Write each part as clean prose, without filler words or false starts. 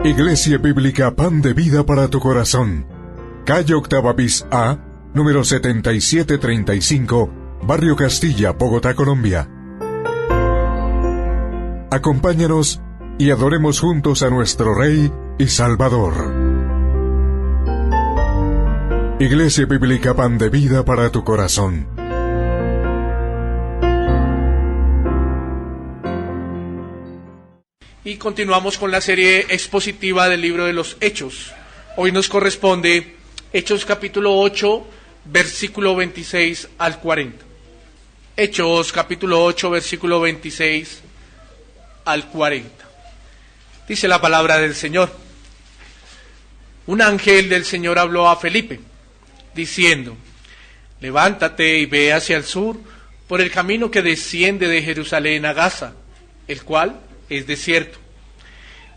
Iglesia Bíblica Pan de Vida para tu Corazón. Calle Octava Bis A, número 7735, Barrio Castilla, Bogotá, Colombia. Acompáñanos y adoremos juntos a nuestro Rey y Salvador. Iglesia Bíblica Pan de Vida para tu Corazón. Y continuamos con la serie expositiva del libro de los Hechos. Hoy nos corresponde Hechos capítulo 8, versículo 26 al 40. Hechos capítulo 8, versículo 26 al 40. Dice la palabra del Señor. Un ángel del Señor habló a Felipe, diciendo: levántate y ve hacia el sur por el camino que desciende de Jerusalén a Gaza, el cual es desierto.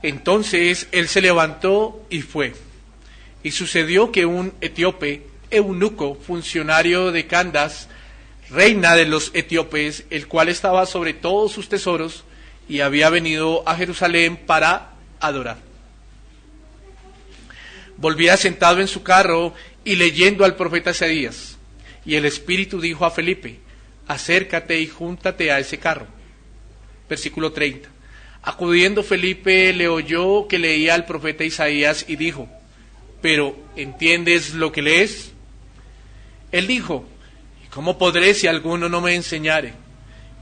Entonces él se levantó y fue. Y sucedió que un etíope, eunuco, funcionario de Candace, reina de los etíopes, el cual estaba sobre todos sus tesoros, y había venido a Jerusalén para adorar, volvía sentado en su carro y leyendo al profeta Isaías. Y el Espíritu dijo a Felipe: acércate y júntate a ese carro. Versículo 30. Acudiendo Felipe le oyó que leía al profeta Isaías y dijo: ¿pero entiendes lo que lees? Él dijo: ¿y cómo podré si alguno no me enseñare?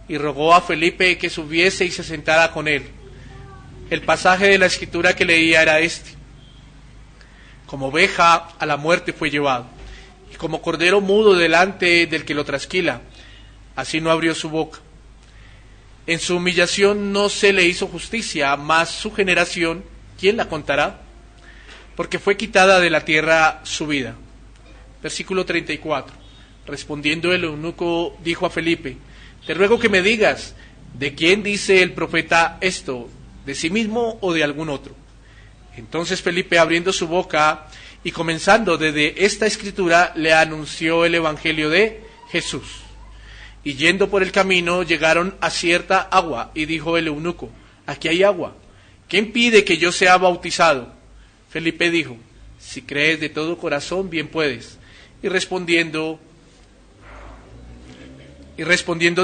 Y rogó a Felipe que subiese y se sentara con él. El pasaje de la escritura que leía era este: como oveja a la muerte fue llevado, y como cordero mudo delante del que lo trasquila, así no abrió su boca. En su humillación no se le hizo justicia, mas su generación, ¿quién la contará? Porque fue quitada de la tierra su vida. Versículo 34. Respondiendo el eunuco, dijo a Felipe: te ruego que me digas, ¿de quién dice el profeta esto? ¿De sí mismo o de algún otro? Entonces Felipe, abriendo su boca y comenzando desde esta escritura, le anunció el evangelio de Jesús. Y yendo por el camino, llegaron a cierta agua, y dijo el eunuco: aquí hay agua, ¿qué impide que yo sea bautizado? Felipe dijo: si crees de todo corazón, bien puedes. Y respondiendo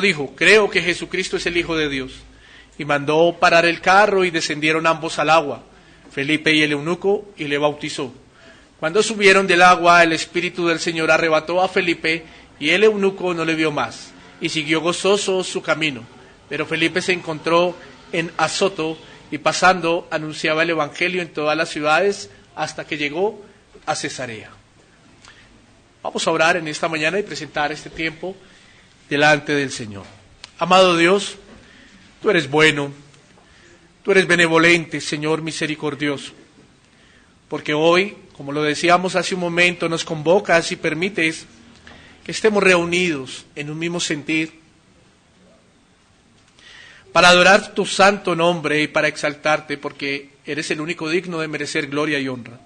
dijo: creo que Jesucristo es el Hijo de Dios. Y mandó parar el carro, y descendieron ambos al agua, Felipe y el eunuco, y le bautizó. Cuando subieron del agua, el Espíritu del Señor arrebató a Felipe, y el eunuco no le vio más, y siguió gozoso su camino. Pero Felipe se encontró en Azoto, y pasando anunciaba el evangelio en todas las ciudades, hasta que llegó a Cesarea. Vamos a orar en esta mañana y presentar este tiempo delante del Señor. Amado Dios, tú eres bueno, tú eres benevolente, Señor misericordioso, porque hoy, como lo decíamos hace un momento, nos convocas y permites que estemos reunidos en un mismo sentir para adorar tu santo nombre y para exaltarte, porque eres el único digno de merecer gloria y honra.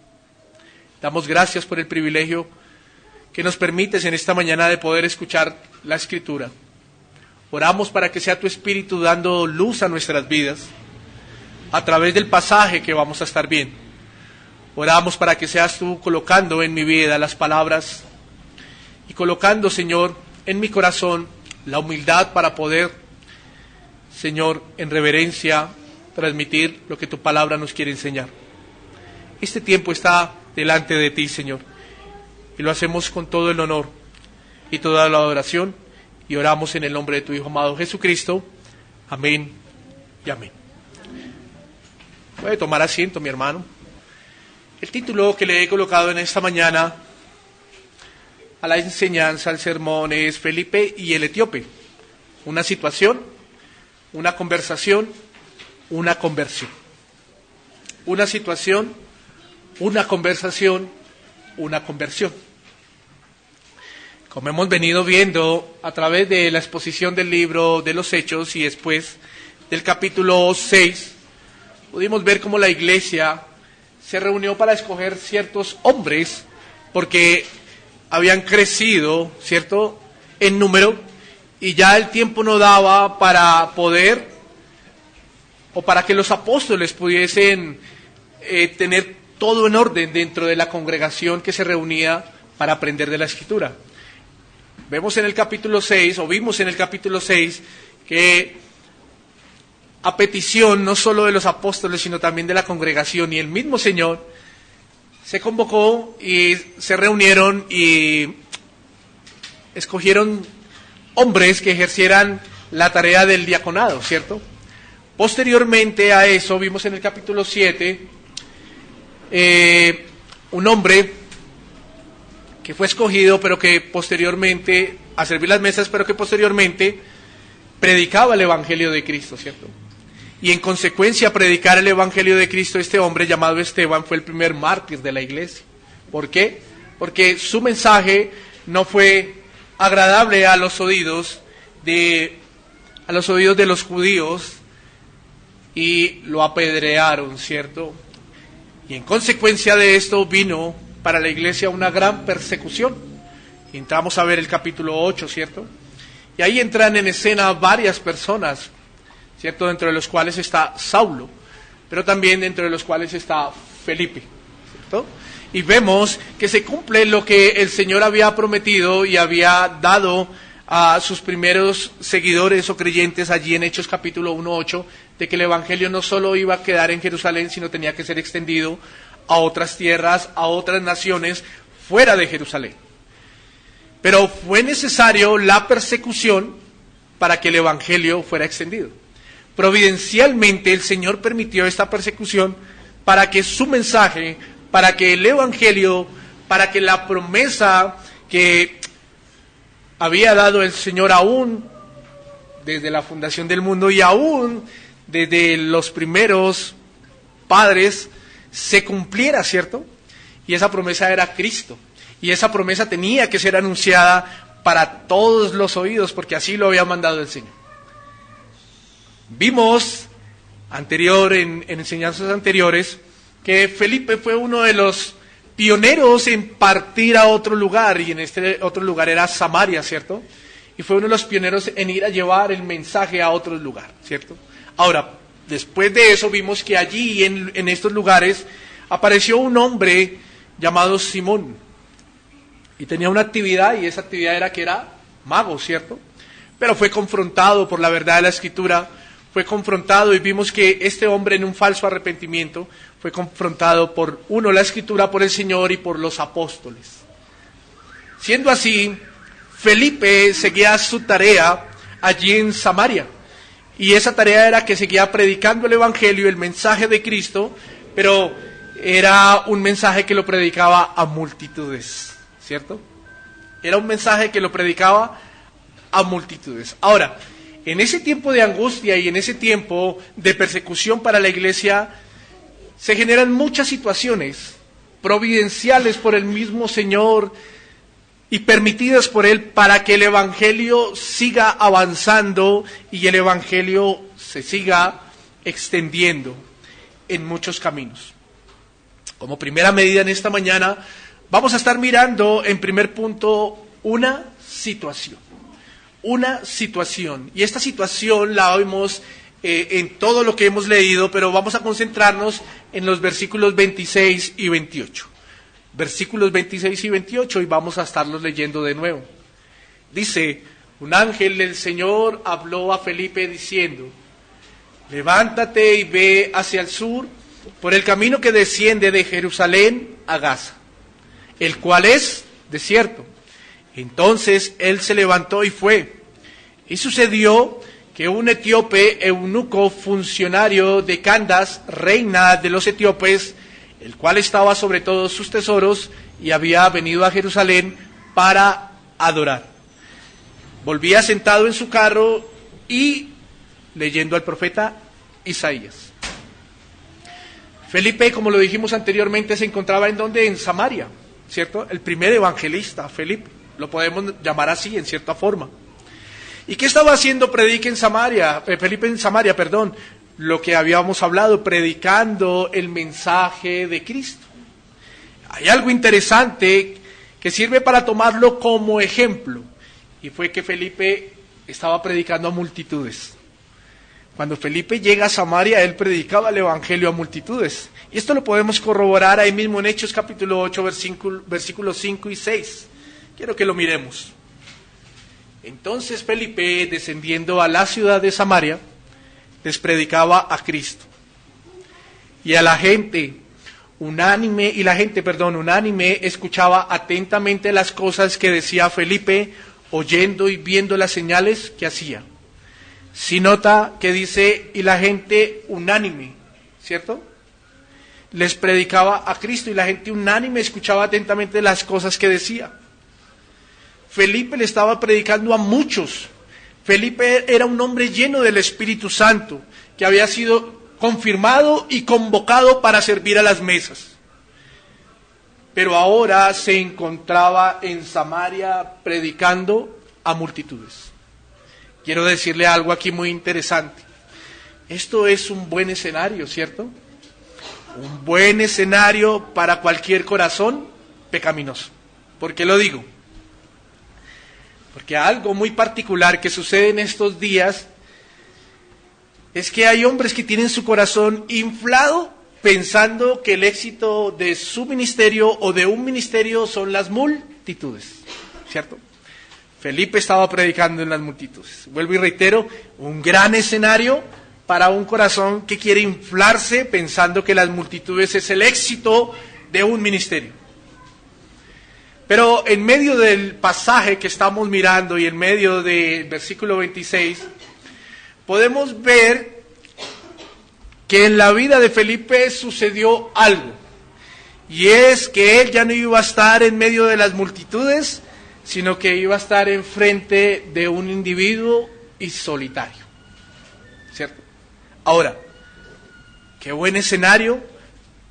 Damos gracias por el privilegio que nos permites en esta mañana de poder escuchar la Escritura. Oramos para que sea tu Espíritu dando luz a nuestras vidas a través del pasaje que vamos a estar viendo. Oramos para que seas tú colocando en mi vida las palabras y colocando, Señor, en mi corazón la humildad para poder, Señor, en reverencia, transmitir lo que tu palabra nos quiere enseñar. Este tiempo está delante de ti, Señor, y lo hacemos con todo el honor y toda la adoración, y oramos en el nombre de tu Hijo amado Jesucristo. Amén y amén. Puede tomar asiento, mi hermano. El título que le he colocado en esta mañana a la enseñanza, al sermón, es Felipe y el etíope. Una situación, una conversación, una conversión. Una situación, una conversación, una conversión. Como hemos venido viendo a través de la exposición del libro de los Hechos y después del capítulo 6, pudimos ver cómo la iglesia se reunió para escoger ciertos hombres porque habían crecido, ¿cierto?, en número, y ya el tiempo no daba para poder, o para que los apóstoles pudiesen tener todo en orden dentro de la congregación que se reunía para aprender de la Escritura. Vimos en el capítulo 6, que a petición no solo de los apóstoles, sino también de la congregación y el mismo Señor, se convocó y se reunieron y escogieron hombres que ejercieran la tarea del diaconado, ¿cierto? Posteriormente a eso, vimos en el capítulo 7, un hombre que fue escogido, pero que posteriormente, a servir las mesas, pero que posteriormente predicaba el Evangelio de Cristo, ¿cierto? Y en consecuencia a predicar el Evangelio de Cristo, este hombre llamado Esteban fue el primer mártir de la iglesia. ¿Por qué? Porque su mensaje no fue agradable a los oídos de los judíos y lo apedrearon, ¿cierto? Y en consecuencia de esto vino para la iglesia una gran persecución. Y entramos a ver el capítulo 8, ¿cierto? Y ahí entran en escena varias personas, ¿cierto? Dentro de los cuales está Saulo, pero también dentro de los cuales está Felipe, ¿cierto? Y vemos que se cumple lo que el Señor había prometido y había dado a sus primeros seguidores o creyentes allí en Hechos capítulo 1:8, de que el Evangelio no solo iba a quedar en Jerusalén, sino tenía que ser extendido a otras tierras, a otras naciones fuera de Jerusalén. Pero fue necesario la persecución para que el Evangelio fuera extendido. Providencialmente el Señor permitió esta persecución para que su mensaje, para que el Evangelio, para que la promesa que había dado el Señor aún desde la fundación del mundo y aún desde los primeros padres se cumpliera, ¿cierto? Y esa promesa era Cristo. Y esa promesa tenía que ser anunciada para todos los oídos, porque así lo había mandado el Señor. Vimos en enseñanzas anteriores que Felipe fue uno de los pioneros en partir a otro lugar, y en este otro lugar era Samaria, ¿cierto? Y fue uno de los pioneros en ir a llevar el mensaje a otro lugar, ¿cierto? Ahora, después de eso vimos que allí en estos lugares apareció un hombre llamado Simón, y tenía una actividad, y esa actividad era que era mago, ¿cierto? Pero fue confrontado por la verdad de la Escritura, fue confrontado, y vimos que este hombre en un falso arrepentimiento fue confrontado por la Escritura, por el Señor y por los apóstoles. Siendo así, Felipe seguía su tarea allí en Samaria, y esa tarea era que seguía predicando el Evangelio, el mensaje de Cristo, pero era un mensaje que lo predicaba a multitudes, ¿cierto? Era un mensaje que lo predicaba a multitudes. Ahora, en ese tiempo de angustia y en ese tiempo de persecución para la iglesia, se generan muchas situaciones providenciales por el mismo Señor y permitidas por Él para que el Evangelio siga avanzando y el Evangelio se siga extendiendo en muchos caminos. Como primera medida en esta mañana, vamos a estar mirando en primer punto una situación. Y esta situación la vemos en todo lo que hemos leído, pero vamos a concentrarnos en los versículos 26 y 28. Versículos 26 y 28, y vamos a estarlos leyendo de nuevo. Dice: un ángel del Señor habló a Felipe diciendo: levántate y ve hacia el sur por el camino que desciende de Jerusalén a Gaza, el cual es desierto. Entonces él se levantó y fue. Y sucedió que un etíope eunuco, funcionario de Candace, reina de los etíopes, el cual estaba sobre todos sus tesoros y había venido a Jerusalén para adorar, volvía sentado en su carro y leyendo al profeta Isaías. Felipe, como lo dijimos anteriormente, se encontraba en donde, en Samaria, ¿cierto? El primer evangelista, Felipe, lo podemos llamar así en cierta forma. ¿Y qué estaba haciendo Felipe en Samaria? Lo que habíamos hablado, predicando el mensaje de Cristo. Hay algo interesante que sirve para tomarlo como ejemplo, y fue que Felipe estaba predicando a multitudes. Cuando Felipe llega a Samaria, él predicaba el evangelio a multitudes. Y esto lo podemos corroborar ahí mismo en Hechos capítulo 8, versículos 5 y 6. Quiero que lo miremos. Entonces Felipe, descendiendo a la ciudad de Samaria, les predicaba a Cristo. Y la gente unánime escuchaba atentamente las cosas que decía Felipe, oyendo y viendo las señales que hacía. Si nota que dice, y la gente unánime, ¿cierto? Les predicaba a Cristo y la gente unánime escuchaba atentamente las cosas que decía. Felipe le estaba predicando a muchos. Felipe era un hombre lleno del Espíritu Santo, que había sido confirmado y convocado para servir a las mesas. Pero ahora se encontraba en Samaria predicando a multitudes. Quiero decirle algo aquí muy interesante. Esto es un buen escenario, ¿cierto? Un buen escenario para cualquier corazón pecaminoso. ¿Por qué lo digo? Porque algo muy particular que sucede en estos días es que hay hombres que tienen su corazón inflado pensando que el éxito de su ministerio o de un ministerio son las multitudes, ¿cierto? Felipe estaba predicando en las multitudes. Vuelvo y reitero, un gran escenario para un corazón que quiere inflarse pensando que las multitudes es el éxito de un ministerio. Pero en medio del pasaje que estamos mirando y en medio del versículo 26, podemos ver que en la vida de Felipe sucedió algo. Y es que él ya no iba a estar en medio de las multitudes, sino que iba a estar enfrente de un individuo y solitario. ¿Cierto? Ahora, qué buen escenario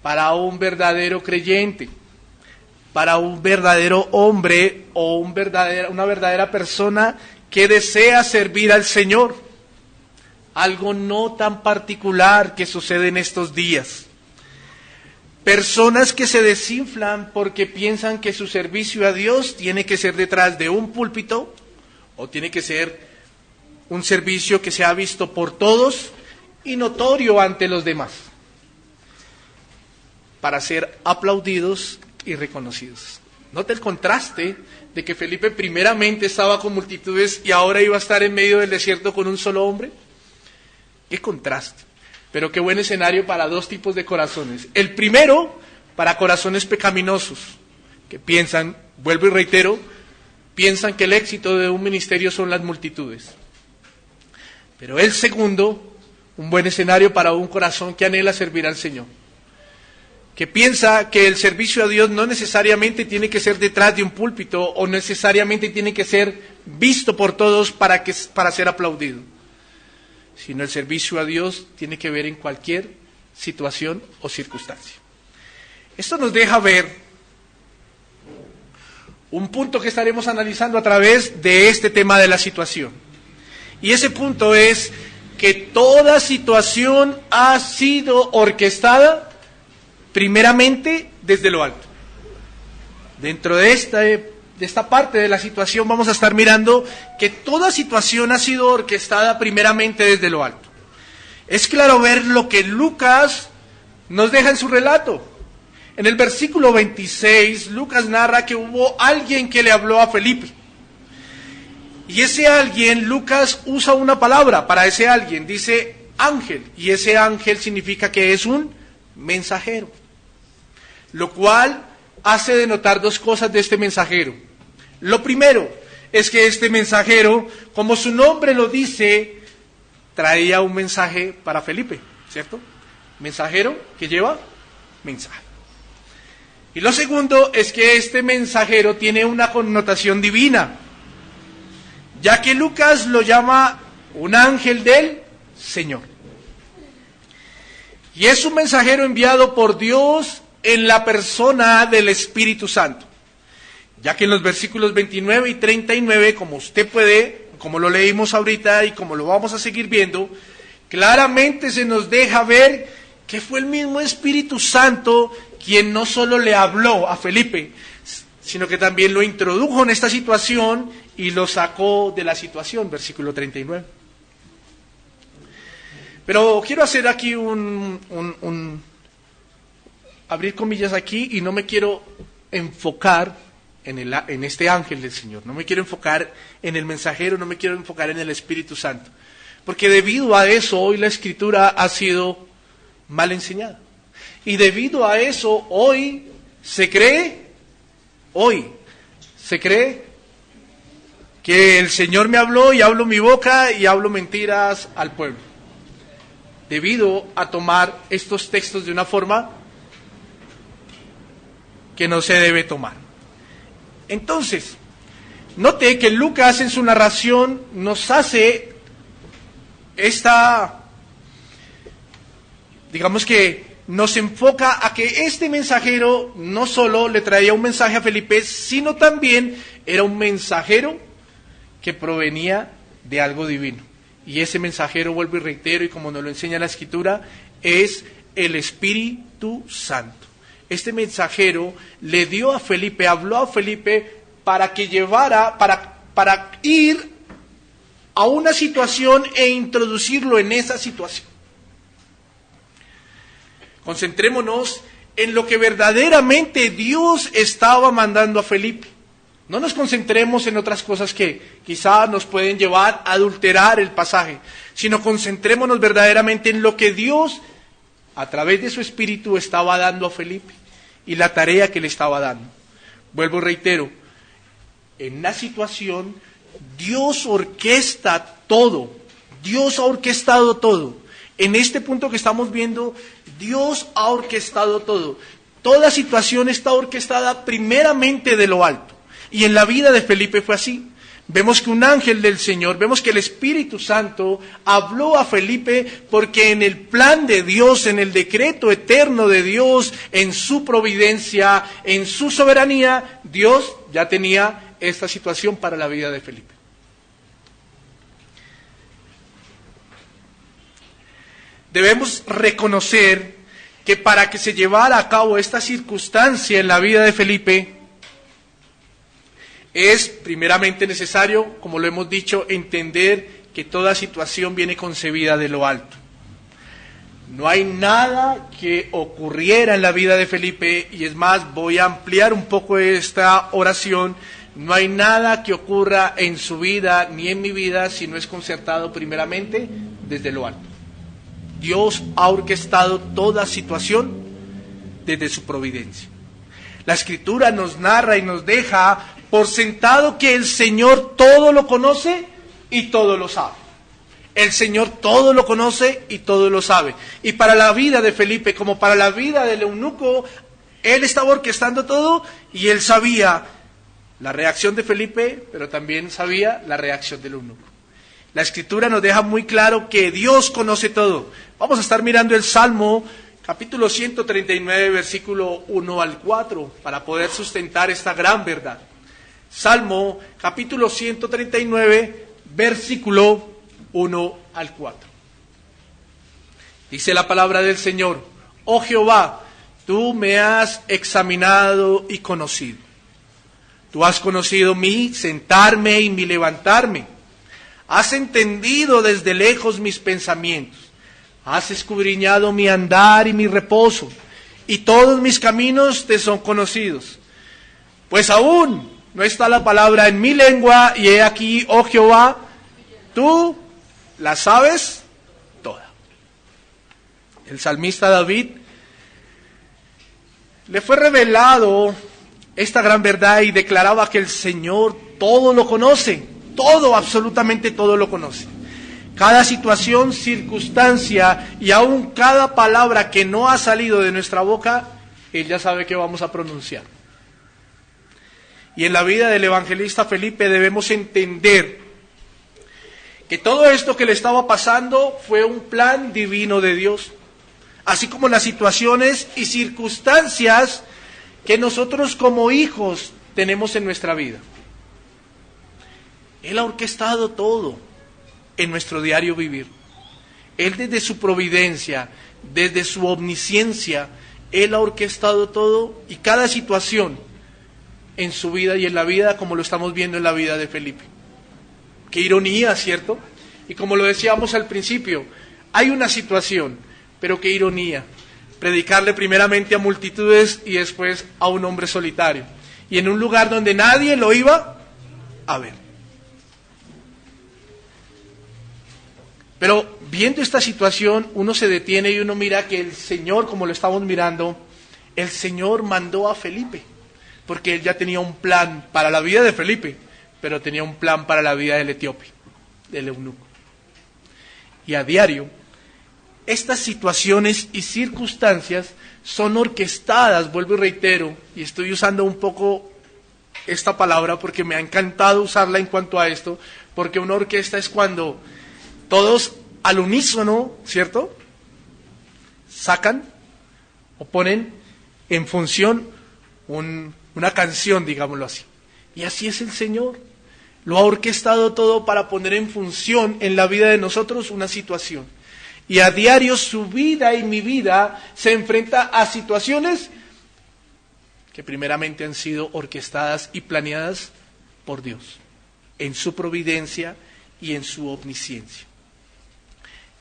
para un verdadero creyente, para un verdadero hombre o una verdadera persona que desea servir al Señor. Algo no tan particular que sucede en estos días. Personas que se desinflan porque piensan que su servicio a Dios tiene que ser detrás de un púlpito o tiene que ser un servicio que sea visto por todos y notorio ante los demás para ser aplaudidos y reconocidos. Note el contraste de que Felipe primeramente estaba con multitudes y ahora iba a estar en medio del desierto con un solo hombre. Qué contraste. Pero qué buen escenario para dos tipos de corazones. El primero, para corazones pecaminosos, que piensan, vuelvo y reitero, piensan que el éxito de un ministerio son las multitudes. Pero el segundo, un buen escenario para un corazón que anhela servir al Señor, que piensa que el servicio a Dios no necesariamente tiene que ser detrás de un púlpito o necesariamente tiene que ser visto por todos para ser aplaudido, sino el servicio a Dios tiene que ver en cualquier situación o circunstancia. Esto nos deja ver un punto que estaremos analizando a través de este tema de la situación. Y ese punto es que toda situación ha sido orquestada primeramente desde lo alto. Dentro de esta parte de la situación vamos a estar mirando que toda situación ha sido orquestada primeramente desde lo alto. Es claro ver lo que Lucas nos deja en su relato. En el versículo 26, Lucas narra que hubo alguien que le habló a Felipe. Y ese alguien, Lucas usa una palabra para ese alguien, dice ángel. Y ese ángel significa que es un mensajero. Lo cual hace denotar dos cosas de este mensajero. Lo primero es que este mensajero, como su nombre lo dice, traía un mensaje para Felipe, ¿cierto? Mensajero que lleva mensaje. Y lo segundo es que este mensajero tiene una connotación divina, ya que Lucas lo llama un ángel del Señor. Y es un mensajero enviado por Dios en la persona del Espíritu Santo. Ya que en los versículos 29 y 39, como lo leímos ahorita y como lo vamos a seguir viendo, claramente se nos deja ver que fue el mismo Espíritu Santo quien no solo le habló a Felipe, sino que también lo introdujo en esta situación y lo sacó de la situación, versículo 39. Pero quiero hacer aquí abrir comillas aquí, y no me quiero enfocar en este ángel del Señor, no me quiero enfocar en el mensajero, no me quiero enfocar en el Espíritu Santo, porque debido a eso hoy la Escritura ha sido mal enseñada, y debido a eso hoy se cree que el Señor me habló y hablo mi boca y hablo mentiras al pueblo, debido a tomar estos textos de una forma que no se debe tomar. Entonces, note que Lucas en su narración nos hace digamos que nos enfoca a que este mensajero no solo le traía un mensaje a Felipe, sino también era un mensajero que provenía de algo divino. Y ese mensajero, vuelvo y reitero, y como nos lo enseña la Escritura, es el Espíritu Santo. Este mensajero le dio a Felipe, habló a Felipe para que llevara, para ir a una situación e introducirlo en esa situación. Concentrémonos en lo que verdaderamente Dios estaba mandando a Felipe. No nos concentremos en otras cosas que quizás nos pueden llevar a adulterar el pasaje, sino concentrémonos verdaderamente en lo que Dios, a través de su Espíritu, estaba dando a Felipe y la tarea que le estaba dando. Vuelvo y reitero, en la situación Dios orquesta todo, Dios ha orquestado todo. En este punto que estamos viendo, Dios ha orquestado todo. Toda situación está orquestada primeramente de lo alto. Y en la vida de Felipe fue así. Vemos que un ángel del Señor, vemos que el Espíritu Santo habló a Felipe porque en el plan de Dios, en el decreto eterno de Dios, en su providencia, en su soberanía, Dios ya tenía esta situación para la vida de Felipe. Debemos reconocer que para que se llevara a cabo esta circunstancia en la vida de Felipe, es primeramente necesario, como lo hemos dicho, entender que toda situación viene concebida de lo alto. No hay nada que ocurriera en la vida de Felipe, y es más, voy a ampliar un poco esta oración, no hay nada que ocurra en su vida ni en mi vida si no es concertado primeramente desde lo alto. Dios ha orquestado toda situación desde su providencia. La Escritura nos narra y nos deja por sentado que el Señor todo lo conoce y todo lo sabe. El Señor todo lo conoce y todo lo sabe. Y para la vida de Felipe, como para la vida del eunuco, Él estaba orquestando todo y Él sabía la reacción de Felipe, pero también sabía la reacción del eunuco. La Escritura nos deja muy claro que Dios conoce todo. Vamos a estar mirando el Salmo, capítulo 139, versículo 1 al 4, para poder sustentar esta gran verdad. Salmo, capítulo 139, versículo 1 al 4. Dice la palabra del Señor: Oh Jehová, tú me has examinado y conocido. Tú has conocido mi sentarme y mi levantarme. Has entendido desde lejos mis pensamientos. Has escudriñado mi andar y mi reposo, y todos mis caminos te son conocidos. Pues aún no está la palabra en mi lengua, y he aquí, oh Jehová, tú la sabes toda. El salmista David le fue revelado esta gran verdad y declaraba que el Señor todo lo conoce, todo, absolutamente todo lo conoce. Cada situación, circunstancia y aún cada palabra que no ha salido de nuestra boca, Él ya sabe que vamos a pronunciar. Y en la vida del evangelista Felipe debemos entender que todo esto que le estaba pasando fue un plan divino de Dios, así como las situaciones y circunstancias que nosotros como hijos tenemos en nuestra vida. Él ha orquestado todo en nuestro diario vivir. Él desde su providencia, desde su omnisciencia, Él ha orquestado todo y cada situación en su vida y en la vida, como lo estamos viendo en la vida de Felipe. Qué ironía, ¿cierto? Y como lo decíamos al principio, Hay una situación, pero qué ironía, predicarle primeramente a multitudes y después a un hombre solitario, y en un lugar donde nadie lo iba a ver. Pero viendo esta situación, uno se detiene y uno mira que el Señor, como lo estamos mirando, el Señor mandó a Felipe, porque él ya tenía un plan para la vida de Felipe, pero tenía un plan para la vida del etíope, del eunuco. Y a diario, estas situaciones y circunstancias son orquestadas, vuelvo y reitero, y estoy usando un poco esta palabra porque me ha encantado usarla en cuanto a esto, porque una orquesta es cuando todos al unísono, ¿cierto?, sacan o ponen en función una canción, digámoslo así. Y así es el Señor. Lo ha orquestado todo para poner en función en la vida de nosotros una situación. Y a diario su vida y mi vida se enfrenta a situaciones que primeramente han sido orquestadas y planeadas por Dios, en su providencia y en su omnisciencia.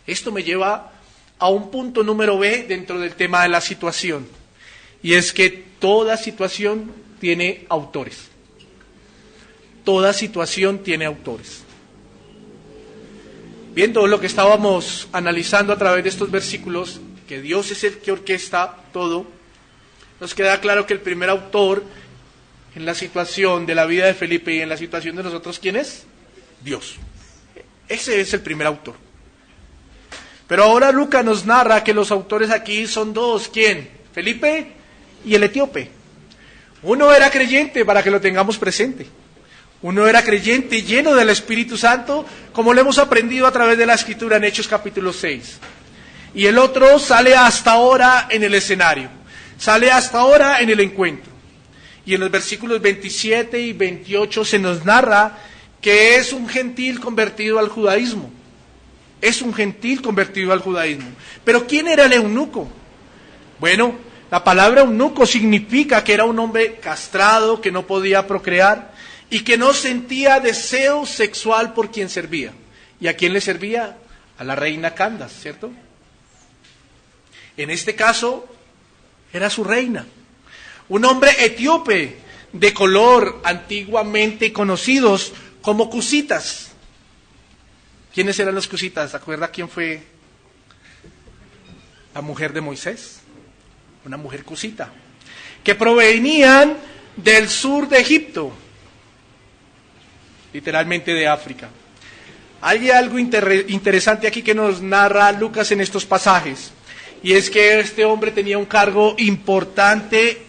Esto me lleva a un punto número B dentro del tema de la situación, y es que toda situación tiene autores. Toda situación tiene autores. Viendo lo que estábamos analizando a través de estos versículos, que Dios es el que orquesta todo, nos queda claro que el primer autor en la situación de la vida de Felipe y en la situación de nosotros, ¿quién es? Dios. Ese es el primer autor. Pero ahora Lucas nos narra que los autores aquí son dos. ¿Quién? Felipe y el etíope. Uno era creyente, para que lo tengamos presente. Uno era creyente lleno del Espíritu Santo, como lo hemos aprendido a través de la Escritura en Hechos capítulo 6. Y el otro sale hasta ahora en el escenario, sale hasta ahora en el encuentro. Y en los versículos 27 y 28 se nos narra que es un gentil convertido al judaísmo. Es un gentil convertido al judaísmo. Pero ¿quién era el eunuco? Bueno, la palabra eunuco significa que era un hombre castrado, que no podía procrear y que no sentía deseo sexual por quien servía. ¿Y a quién le servía? A la reina Candace, ¿cierto? En este caso, era su reina. Un hombre etíope de color antiguamente conocidos como cusitas. ¿Quiénes eran los cusitas? ¿Se acuerda quién fue la mujer de Moisés? Una mujer cusita. Que provenían del sur de Egipto. Literalmente de África. Hay algo interesante aquí que nos narra Lucas en estos pasajes, y es que este hombre tenía un cargo importante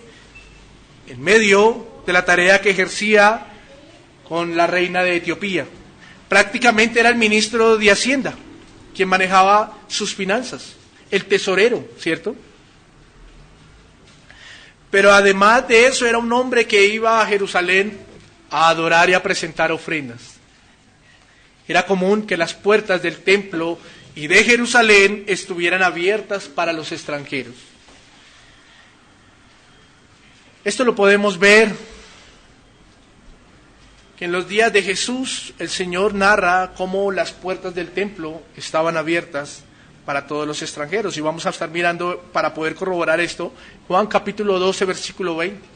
en medio de la tarea que ejercía con la reina de Etiopía. Prácticamente era el ministro de Hacienda, quien manejaba sus finanzas, el tesorero, ¿cierto? Pero además de eso era un hombre que iba a Jerusalén a adorar y a presentar ofrendas. Era común que las puertas del templo y de Jerusalén estuvieran abiertas para los extranjeros. Esto lo podemos ver, que en los días de Jesús el Señor narra cómo las puertas del templo estaban abiertas para todos los extranjeros. Y vamos a estar mirando, para poder corroborar esto, Juan capítulo 12, versículo 20.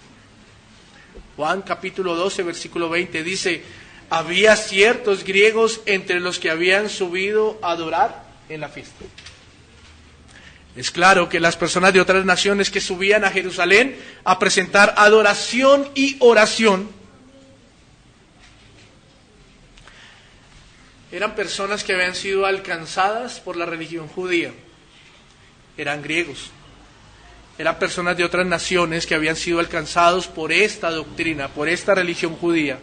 Juan capítulo 12, versículo 20 dice: había ciertos griegos entre los que habían subido a adorar en la fiesta. Es claro que las personas de otras naciones que subían a Jerusalén a presentar adoración y oración eran personas que habían sido alcanzadas por la religión judía. Eran griegos. Eran personas de otras naciones que habían sido alcanzados por esta doctrina, por esta religión judía.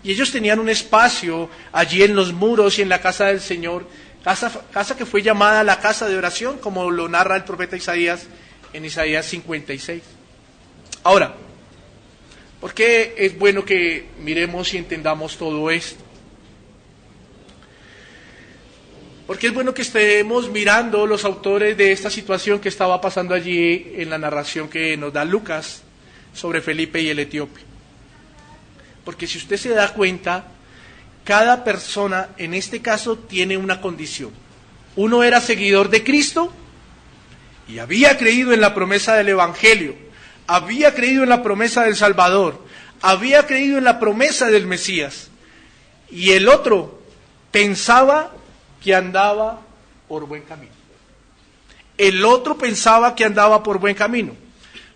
Y ellos tenían un espacio allí en los muros y en la casa del Señor, casa que fue llamada la casa de oración, como lo narra el profeta Isaías en Isaías 56. Ahora, ¿por qué es bueno que miremos y entendamos todo esto? Porque es bueno que estemos mirando los autores de esta situación que estaba pasando allí en la narración que nos da Lucas sobre Felipe y el etíope. Porque si usted se da cuenta, cada persona en este caso tiene una condición. Uno era seguidor de Cristo y había creído en la promesa del Evangelio, había creído en la promesa del Salvador, había creído en la promesa del Mesías. Y el otro pensaba que andaba por buen camino. El otro pensaba que andaba por buen camino.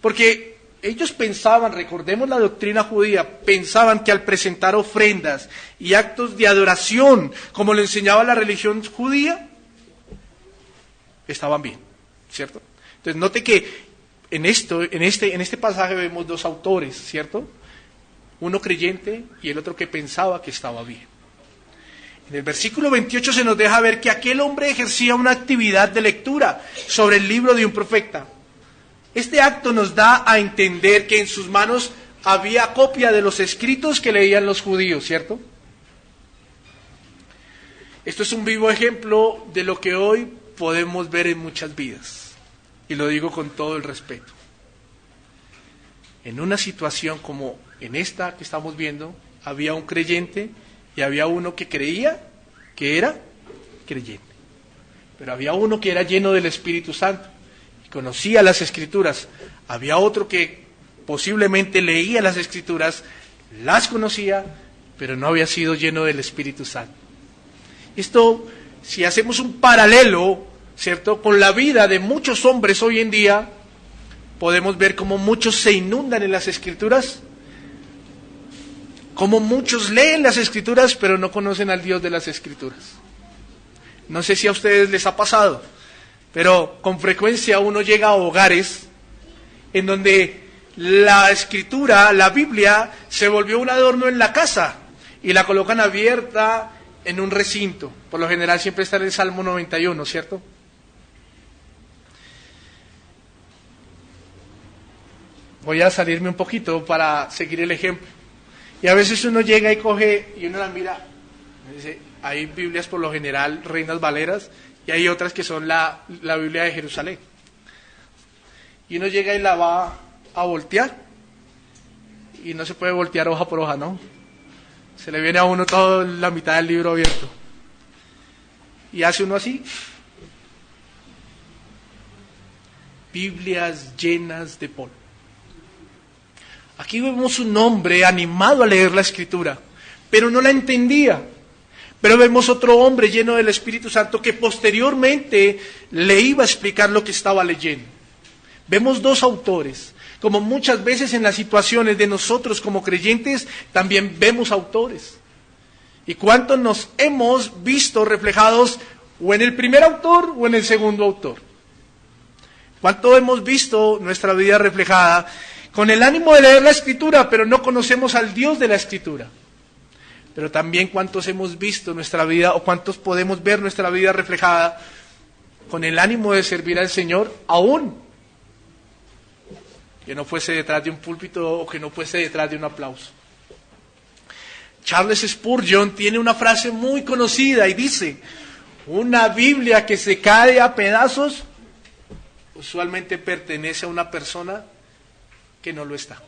Porque ellos pensaban, recordemos la doctrina judía, pensaban que al presentar ofrendas y actos de adoración, como lo enseñaba la religión judía, estaban bien, ¿cierto? Entonces note que en este pasaje vemos dos autores, ¿cierto? Uno creyente y el otro que pensaba que estaba bien. En el versículo 28 se nos deja ver que aquel hombre ejercía una actividad de lectura sobre el libro de un profeta. Este acto nos da a entender que en sus manos había copia de los escritos que leían los judíos, ¿cierto? Esto es un vivo ejemplo de lo que hoy podemos ver en muchas vidas. Y lo digo con todo el respeto. En una situación como en esta que estamos viendo, había un creyente y había uno que creía que era creyente. Pero había uno que era lleno del Espíritu Santo y conocía las Escrituras. Había otro que posiblemente leía las Escrituras, las conocía, pero no había sido lleno del Espíritu Santo. Esto, si hacemos un paralelo, ¿cierto?, con la vida de muchos hombres hoy en día, podemos ver cómo muchos se inundan en las Escrituras, cómo muchos leen las Escrituras, pero no conocen al Dios de las Escrituras. No sé si a ustedes les ha pasado, pero con frecuencia uno llega a hogares en donde la Escritura, la Biblia, se volvió un adorno en la casa y la colocan abierta en un recinto. Por lo general siempre está en el Salmo 91, ¿cierto? Voy a salirme un poquito para seguir el ejemplo. Y a veces uno llega y coge y uno la mira. Dice, hay Biblias por lo general, Reinas Valeras, y hay otras que son la Biblia de Jerusalén. Y uno llega y la va a voltear. Y no se puede voltear hoja por hoja, ¿no? Se le viene a uno toda la mitad del libro abierto. Y hace uno así. Biblias llenas de polvo. Aquí vemos un hombre animado a leer la Escritura, pero no la entendía. Pero vemos otro hombre lleno del Espíritu Santo que posteriormente le iba a explicar lo que estaba leyendo. Vemos dos autores. Como muchas veces en las situaciones de nosotros como creyentes, también vemos autores. ¿Y cuántos nos hemos visto reflejados o en el primer autor o en el segundo autor? ¿Cuánto hemos visto nuestra vida reflejada con el ánimo de leer la Escritura, pero no conocemos al Dios de la Escritura? Pero también cuántos hemos visto nuestra vida, o cuántos podemos ver nuestra vida reflejada con el ánimo de servir al Señor, aún que no fuese detrás de un púlpito o que no fuese detrás de un aplauso. Charles Spurgeon tiene una frase muy conocida y dice: una Biblia que se cae a pedazos usualmente pertenece a una persona que no lo está.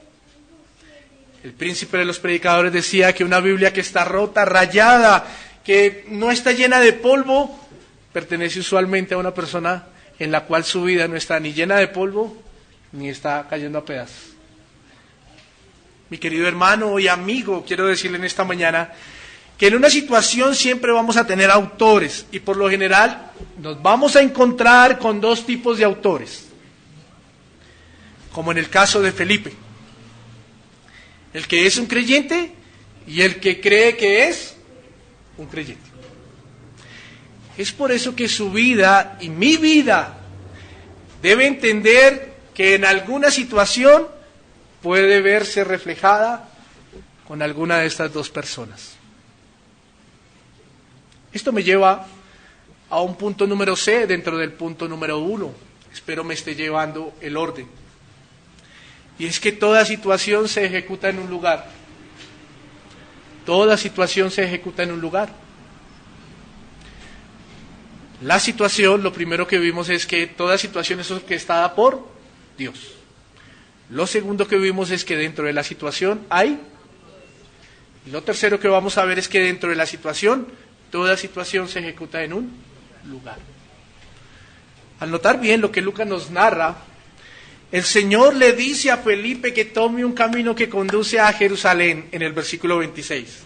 El príncipe de los predicadores decía que una Biblia que está rota, rayada, que no está llena de polvo, pertenece usualmente a una persona en la cual su vida no está ni llena de polvo, ni está cayendo a pedazos. Mi querido hermano y amigo, quiero decirle en esta mañana que en una situación siempre vamos a tener autores, y por lo general nos vamos a encontrar con dos tipos de autores, como en el caso de Felipe. El que es un creyente y el que cree que es un creyente. Es por eso que su vida y mi vida debe entender que en alguna situación puede verse reflejada con alguna de estas dos personas. Esto me lleva a un punto número C dentro del punto número 1. Espero me esté llevando el orden. Y es que toda situación se ejecuta en un lugar. Toda situación se ejecuta en un lugar. La situación, lo primero que vimos es que toda situación es orquestada por Dios. Lo segundo que vimos es que dentro de la situación hay. Y lo tercero que vamos a ver es que dentro de la situación, toda situación se ejecuta en un lugar. al notar bien lo que Lucas nos narra, el Señor le dice a Felipe que tome un camino que conduce a Jerusalén en el versículo 26.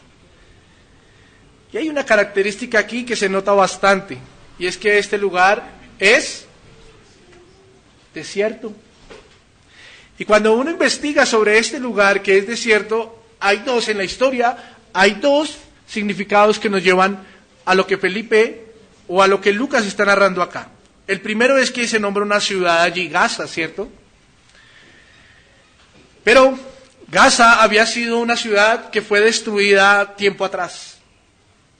Y hay una característica aquí que se nota bastante, y es que este lugar es desierto. Y cuando uno investiga sobre este lugar que es desierto, hay dos en la historia, hay dos significados que nos llevan a lo que Felipe o a lo que Lucas está narrando acá. El primero es que se nombra una ciudad allí, Gaza, ¿cierto? Pero Gaza había sido una ciudad que fue destruida tiempo atrás.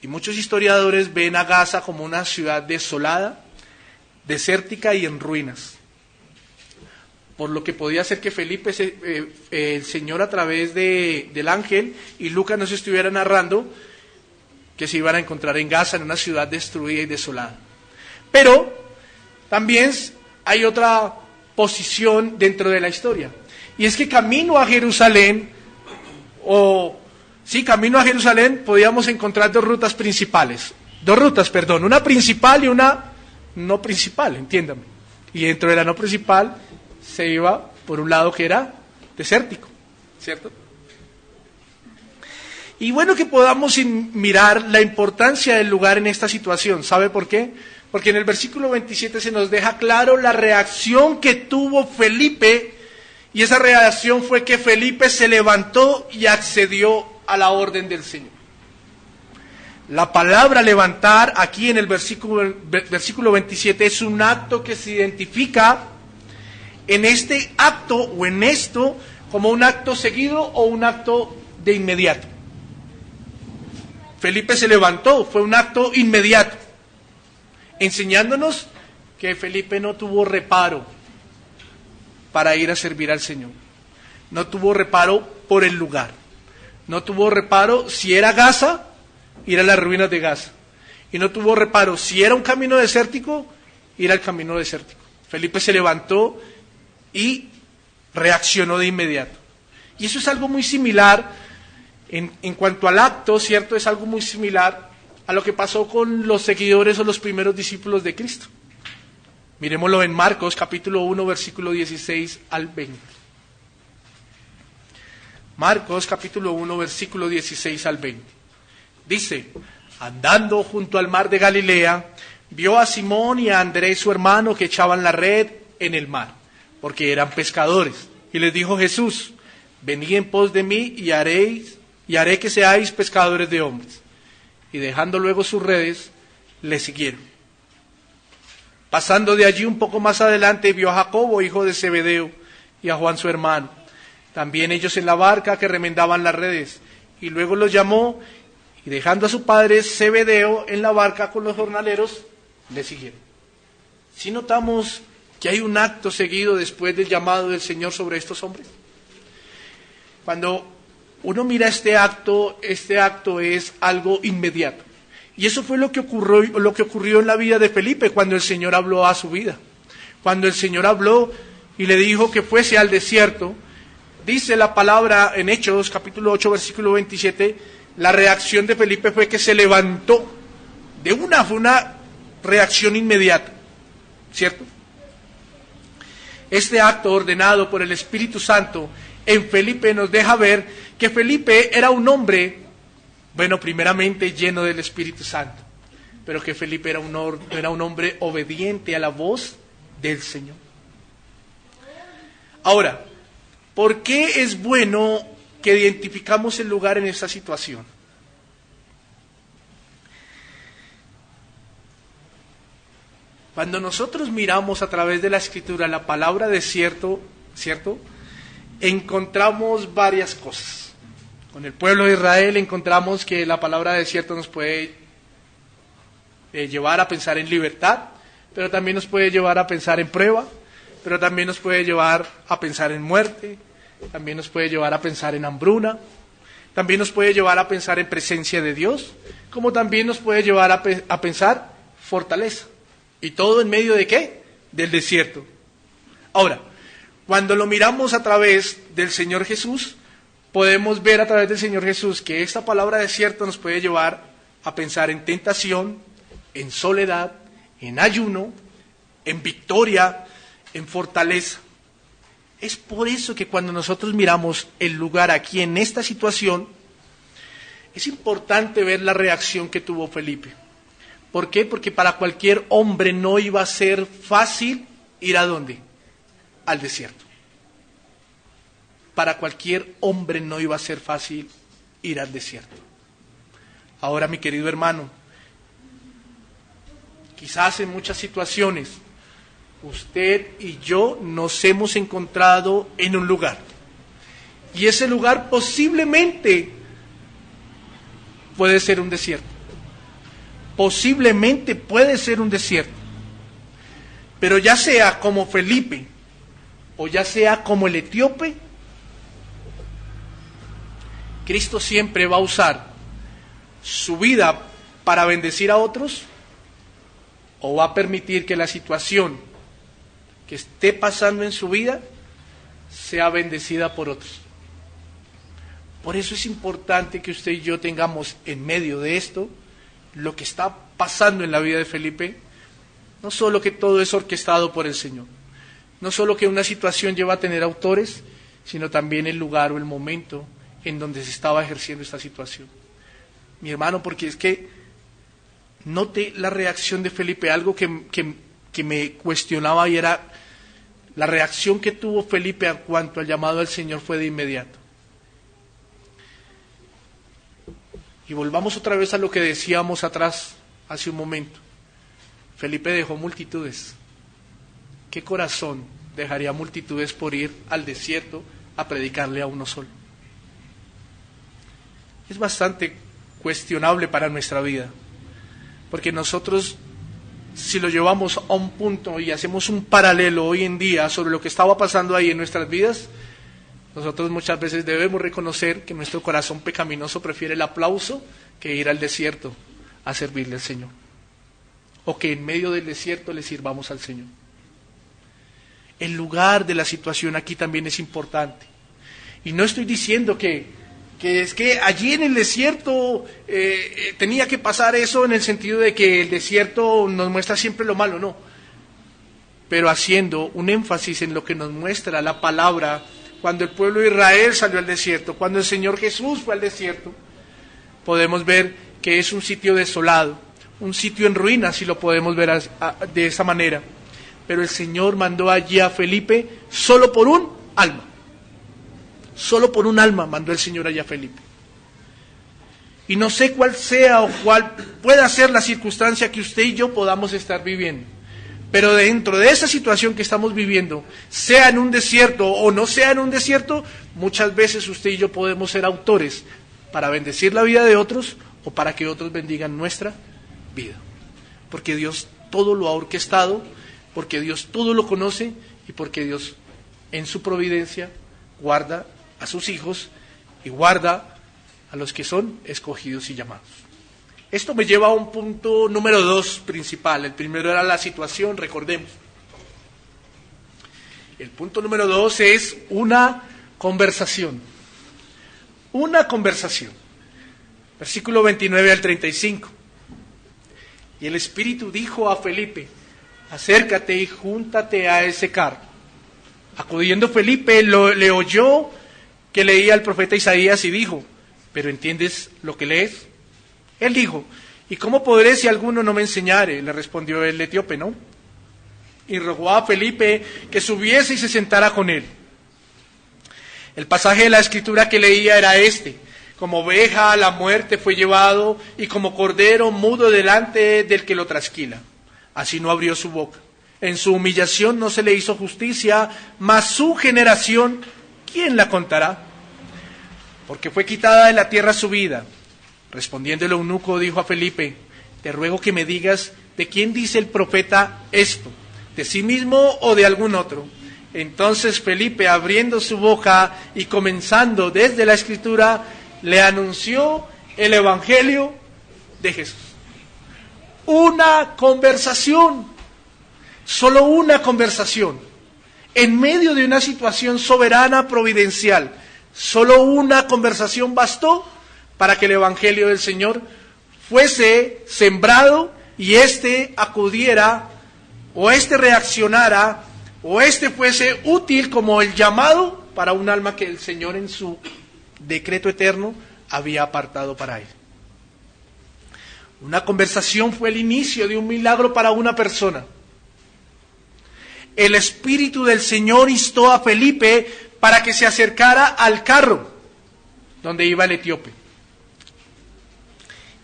Y muchos historiadores ven a Gaza como una ciudad desolada, desértica y en ruinas. Por lo que podía ser que Felipe, el Señor a través del ángel, y Lucas nos estuviera narrando que se iban a encontrar en Gaza, en una ciudad destruida y desolada. Pero también hay otra posición dentro de la historia, y es que camino a Jerusalén, camino a Jerusalén, podíamos encontrar dos rutas, una principal y una no principal, entiéndame. Y dentro de la no principal se iba por un lado que era desértico, ¿cierto? Y bueno que podamos mirar la importancia del lugar en esta situación. ¿Sabe por qué? Porque en el versículo 27 se nos deja claro la reacción que tuvo Felipe, y esa reacción fue que Felipe se levantó y accedió a la orden del Señor. La palabra levantar aquí en el versículo 27 es un acto que se identifica en este acto o en esto como un acto seguido o un acto de inmediato. Felipe se levantó, fue un acto inmediato, enseñándonos que Felipe no tuvo reparo para ir a servir al Señor. No tuvo reparo por el lugar. No tuvo reparo si era Gaza, ir a las ruinas de Gaza. Y no tuvo reparo si era un camino desértico, ir al camino desértico. Felipe se levantó y reaccionó de inmediato. Y eso es algo muy similar, en cuanto al acto, ¿cierto? Es algo muy similar a lo que pasó con los seguidores o los primeros discípulos de Cristo. Miremoslo en Marcos capítulo 1, versículo 16 al 20. Marcos capítulo 1, versículo 16 al 20. Dice: andando junto al mar de Galilea, vio a Simón y a Andrés su hermano que echaban la red en el mar, porque eran pescadores. Y les dijo Jesús: venid en pos de mí y haré que seáis pescadores de hombres. Y dejando luego sus redes, le siguieron. Pasando de allí un poco más adelante, vio a Jacobo, hijo de Zebedeo, y a Juan su hermano, también ellos en la barca que remendaban las redes. Y luego los llamó, y dejando a su padre Zebedeo en la barca con los jornaleros, le siguieron. Si notamos que hay un acto seguido después del llamado del Señor sobre estos hombres. Cuando uno mira este acto es algo inmediato. Y eso fue lo que ocurrió en la vida de Felipe cuando el Señor habló a su vida. Cuando el Señor habló y le dijo que fuese al desierto, dice la palabra en Hechos capítulo 8 versículo 27, la reacción de Felipe fue que se levantó. Fue una reacción inmediata, ¿cierto? Este acto ordenado por el Espíritu Santo en Felipe nos deja ver que Felipe era un hombre, primeramente lleno del Espíritu Santo, pero que Felipe era un hombre obediente a la voz del Señor. Ahora, ¿por qué es bueno que identificamos el lugar en esta situación? Cuando nosotros miramos a través de la Escritura la palabra desierto, ¿cierto? Encontramos varias cosas. Con el pueblo de Israel encontramos que la palabra desierto nos puede llevar a pensar en libertad, pero también nos puede llevar a pensar en prueba, pero también nos puede llevar a pensar en muerte, también nos puede llevar a pensar en hambruna, también nos puede llevar a pensar en presencia de Dios, como también nos puede llevar a pensar fortaleza. ¿Y todo en medio de qué? Del desierto. Ahora, cuando lo miramos a través del Señor Jesús, podemos ver a través del Señor Jesús que esta palabra desierto nos puede llevar a pensar en tentación, en soledad, en ayuno, en victoria, en fortaleza. Es por eso que cuando nosotros miramos el lugar aquí en esta situación, es importante ver la reacción que tuvo Felipe. ¿Por qué? Porque para cualquier hombre no iba a ser fácil ir ¿a dónde? Al desierto. Para cualquier hombre no iba a ser fácil ir al desierto. Ahora, mi querido hermano, quizás en muchas situaciones usted y yo nos hemos encontrado en un lugar. Y ese lugar posiblemente puede ser un desierto. Posiblemente puede ser un desierto. Pero ya sea como Felipe o ya sea como el etíope, Cristo siempre va a usar su vida para bendecir a otros, o va a permitir que la situación que esté pasando en su vida sea bendecida por otros. Por eso es importante que usted y yo tengamos en medio de esto lo que está pasando en la vida de Felipe, no solo que todo es orquestado por el Señor, no solo que una situación lleva a tener autores, sino también el lugar o el momento en donde se estaba ejerciendo esta situación. Mi hermano, porque es que note la reacción de Felipe, algo que me cuestionaba, y era la reacción que tuvo Felipe en cuanto al llamado al Señor fue de inmediato. Y volvamos otra vez a lo que decíamos atrás, hace un momento. Felipe dejó multitudes. ¿Qué corazón dejaría multitudes por ir al desierto a predicarle a uno solo? Es bastante cuestionable para nuestra vida, porque nosotros, si lo llevamos a un punto y hacemos un paralelo hoy en día sobre lo que estaba pasando ahí en nuestras vidas, nosotros muchas veces debemos reconocer que nuestro corazón pecaminoso prefiere el aplauso que ir al desierto a servirle al Señor, o que en medio del desierto le sirvamos al Señor. El lugar de la situación aquí también es importante, y no estoy diciendo que es que allí en el desierto tenía que pasar eso en el sentido de que el desierto nos muestra siempre lo malo, no. Pero haciendo un énfasis en lo que nos muestra la palabra, cuando el pueblo de Israel salió al desierto, cuando el Señor Jesús fue al desierto, podemos ver que es un sitio desolado, un sitio en ruinas, si lo podemos ver de esa manera. Pero el Señor mandó allí a Felipe solo por un alma. Solo por un alma mandó el Señor allá a Felipe. Y no sé cuál sea o cuál pueda ser la circunstancia que usted y yo podamos estar viviendo. Pero dentro de esa situación que estamos viviendo, sea en un desierto o no sea en un desierto, muchas veces usted y yo podemos ser autores para bendecir la vida de otros o para que otros bendigan nuestra vida. Porque Dios todo lo ha orquestado, porque Dios todo lo conoce y porque Dios en su providencia guarda a sus hijos y guarda a los que son escogidos y llamados. Esto me lleva a un punto número 2 principal. El primero era la situación, recordemos. El punto número 2 es una conversación. Una conversación. Versículo 29 al 35. Y el Espíritu dijo a Felipe: acércate y júntate a ese carro. Acudiendo Felipe, le oyó que leía el profeta Isaías y dijo: ¿pero entiendes lo que lees? Él dijo: ¿y cómo podré si alguno no me enseñare? Le respondió el etíope, ¿no? Y rogó a Felipe que subiese y se sentara con él. El pasaje de la escritura que leía era este: como oveja a la muerte fue llevado, y como cordero mudo delante del que lo trasquila. Así no abrió su boca. En su humillación no se le hizo justicia, mas su generación, ¿quién la contará? Porque fue quitada de la tierra su vida. Respondiendo el eunuco, dijo a Felipe: te ruego que me digas, ¿de quién dice el profeta esto? ¿De sí mismo o de algún otro? Entonces Felipe, abriendo su boca y comenzando desde la escritura, le anunció el evangelio de Jesús. Una conversación, solo una conversación, en medio de una situación soberana, providencial. Solo una conversación bastó para que el evangelio del Señor fuese sembrado y éste acudiera o este reaccionara, o este fuese útil como el llamado para un alma que el Señor en su decreto eterno había apartado para él. Una conversación fue el inicio de un milagro para una persona. El Espíritu del Señor instó a Felipe para que se acercara al carro donde iba el etíope.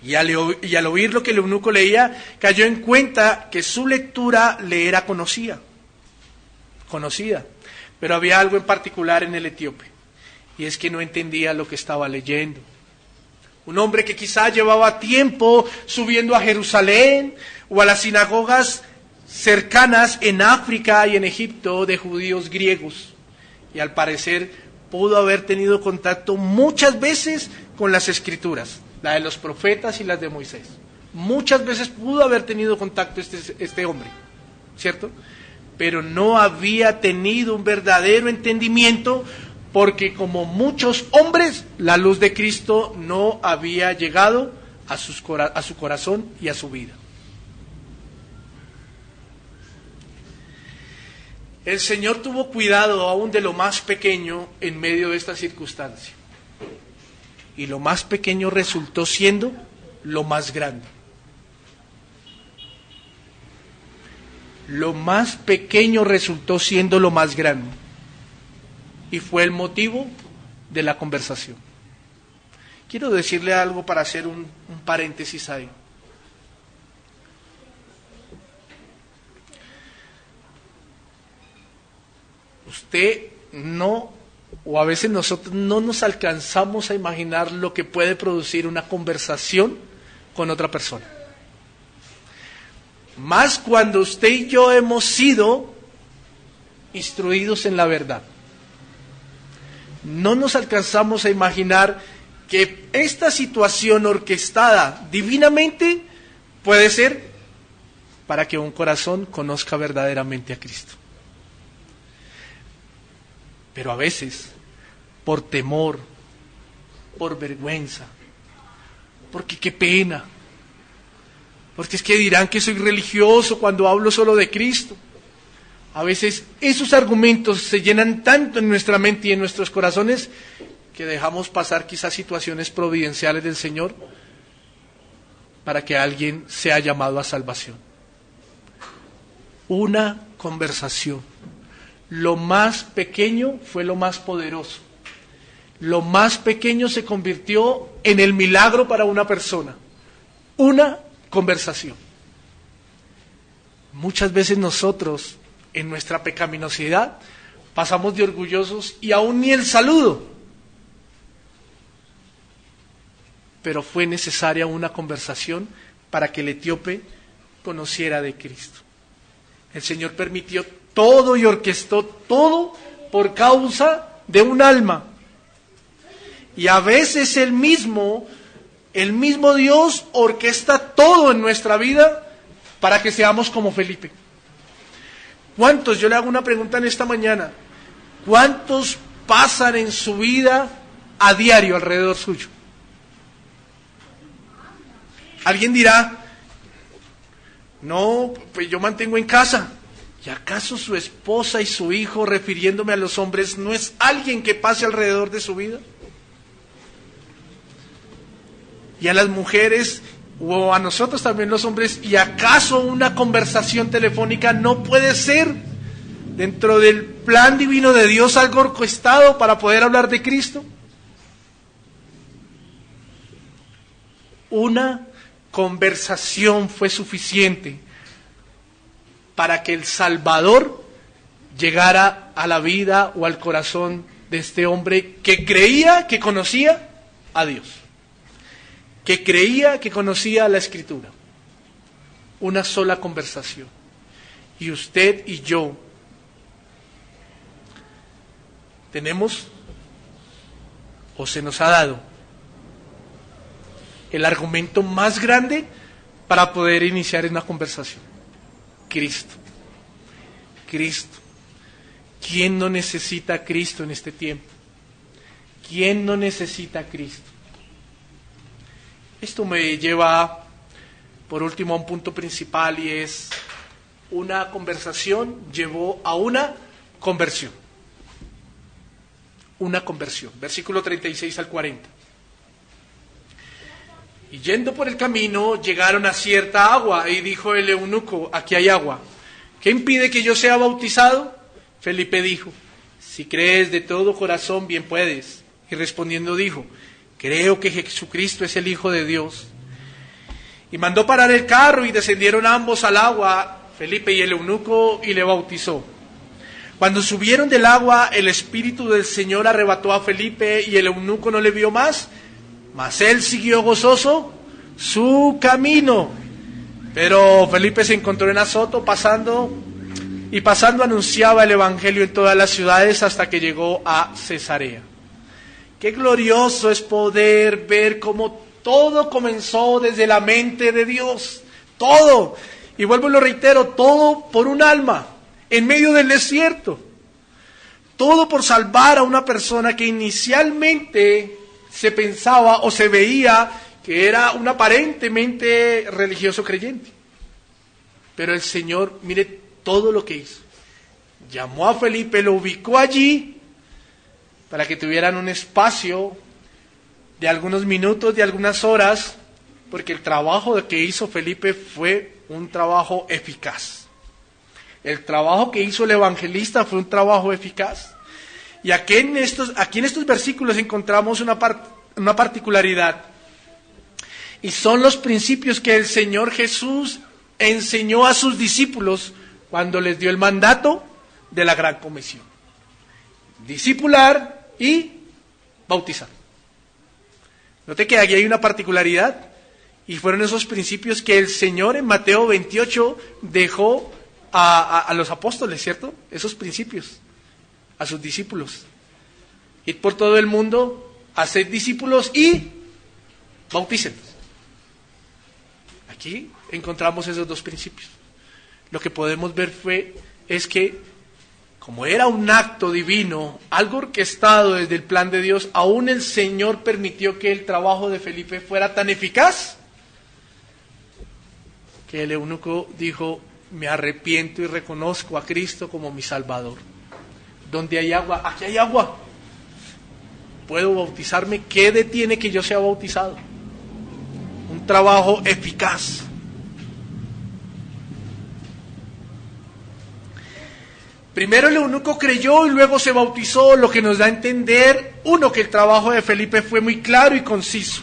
Y al oír lo que el eunuco leía, cayó en cuenta que su lectura le era conocida. Pero había algo en particular en el etíope, y es que no entendía lo que estaba leyendo. Un hombre que quizá llevaba tiempo subiendo a Jerusalén o a las sinagogas cercanas en África y en Egipto de judíos griegos, y al parecer pudo haber tenido contacto muchas veces con las Escrituras, la de los profetas y las de Moisés. Muchas veces pudo haber tenido contacto este hombre, ¿cierto? Pero no había tenido un verdadero entendimiento, porque como muchos hombres, la luz de Cristo no había llegado a su corazón y a su vida. El Señor tuvo cuidado aún de lo más pequeño en medio de esta circunstancia. Y lo más pequeño resultó siendo lo más grande. Lo más pequeño resultó siendo lo más grande. Y fue el motivo de la conversación. Quiero decirle algo para hacer un paréntesis ahí. Usted no, o a veces nosotros no nos alcanzamos a imaginar lo que puede producir una conversación con otra persona. Más cuando usted y yo hemos sido instruidos en la verdad. No nos alcanzamos a imaginar que esta situación orquestada divinamente puede ser para que un corazón conozca verdaderamente a Cristo. Pero a veces, por temor, por vergüenza, porque qué pena, porque es que dirán que soy religioso cuando hablo solo de Cristo. A veces esos argumentos se llenan tanto en nuestra mente y en nuestros corazones que dejamos pasar quizás situaciones providenciales del Señor para que alguien sea llamado a salvación. Una conversación. Lo más pequeño fue lo más poderoso. Lo más pequeño se convirtió en el milagro para una persona. Una conversación. Muchas veces nosotros, en nuestra pecaminosidad, pasamos de orgullosos y aún ni el saludo. Pero fue necesaria una conversación para que el etíope conociera de Cristo. El Señor permitió todo y orquestó todo por causa de un alma. Y a veces el mismo Dios orquesta todo en nuestra vida para que seamos como Felipe. ¿Cuántos? Yo le hago una pregunta en esta mañana. ¿Cuántos pasan en su vida a diario alrededor suyo? Alguien dirá, no, pues yo mantengo en casa. ¿Y acaso su esposa y su hijo, refiriéndome a los hombres, no es alguien que pase alrededor de su vida? Y a las mujeres, o a nosotros también los hombres, ¿y acaso una conversación telefónica no puede ser dentro del plan divino de Dios algo orquestado para poder hablar de Cristo? Una conversación fue suficiente para que el Salvador llegara a la vida o al corazón de este hombre que creía que conocía a Dios, que creía que conocía la Escritura. Una sola conversación. Y usted y yo tenemos, o se nos ha dado, el argumento más grande para poder iniciar una conversación. Cristo. Cristo. ¿Quién no necesita a Cristo en este tiempo? ¿Quién no necesita a Cristo? Esto me lleva, por último, a un punto principal, y es una conversación llevó a una conversión. Una conversión. Versículo 36 al 40. Y yendo por el camino, llegaron a cierta agua, y dijo el eunuco: aquí hay agua. ¿Qué impide que yo sea bautizado? Felipe dijo: si crees de todo corazón, bien puedes. Y respondiendo dijo: creo que Jesucristo es el Hijo de Dios. Y mandó parar el carro, y descendieron ambos al agua, Felipe y el eunuco, y le bautizó. Cuando subieron del agua, el Espíritu del Señor arrebató a Felipe, y el eunuco no le vio más, mas él siguió gozoso su camino. Pero Felipe se encontró en Azoto, pasando anunciaba el Evangelio en todas las ciudades hasta que llegó a Cesarea. Qué glorioso es poder ver cómo todo comenzó desde la mente de Dios. Todo. Y vuelvo y lo reitero, todo por un alma en medio del desierto. Todo por salvar a una persona que inicialmente se pensaba o se veía que era un aparentemente religioso creyente. Pero el Señor, mire todo lo que hizo. Llamó a Felipe, lo ubicó allí para que tuvieran un espacio de algunos minutos, de algunas horas, porque el trabajo que hizo Felipe fue un trabajo eficaz. El trabajo que hizo el evangelista fue un trabajo eficaz. Y aquí en estos versículos encontramos una particularidad. Y son los principios que el Señor Jesús enseñó a sus discípulos cuando les dio el mandato de la gran comisión: discipular y bautizar. Note que aquí hay una particularidad, y fueron esos principios que el Señor en Mateo 28 dejó a los apóstoles, ¿cierto? Esos principios a sus discípulos: id por todo el mundo, haced discípulos y bautícenlos. Aquí encontramos esos dos principios. Lo que podemos ver es que, como era un acto divino, algo orquestado desde el plan de Dios, aún el Señor permitió que el trabajo de Felipe fuera tan eficaz que el eunuco dijo: me arrepiento y reconozco a Cristo como mi Salvador. ¿Dónde hay agua? Aquí hay agua. ¿Puedo bautizarme? ¿Qué detiene que yo sea bautizado? Un trabajo eficaz. Primero el eunuco creyó y luego se bautizó, lo que nos da a entender, uno, que el trabajo de Felipe fue muy claro y conciso,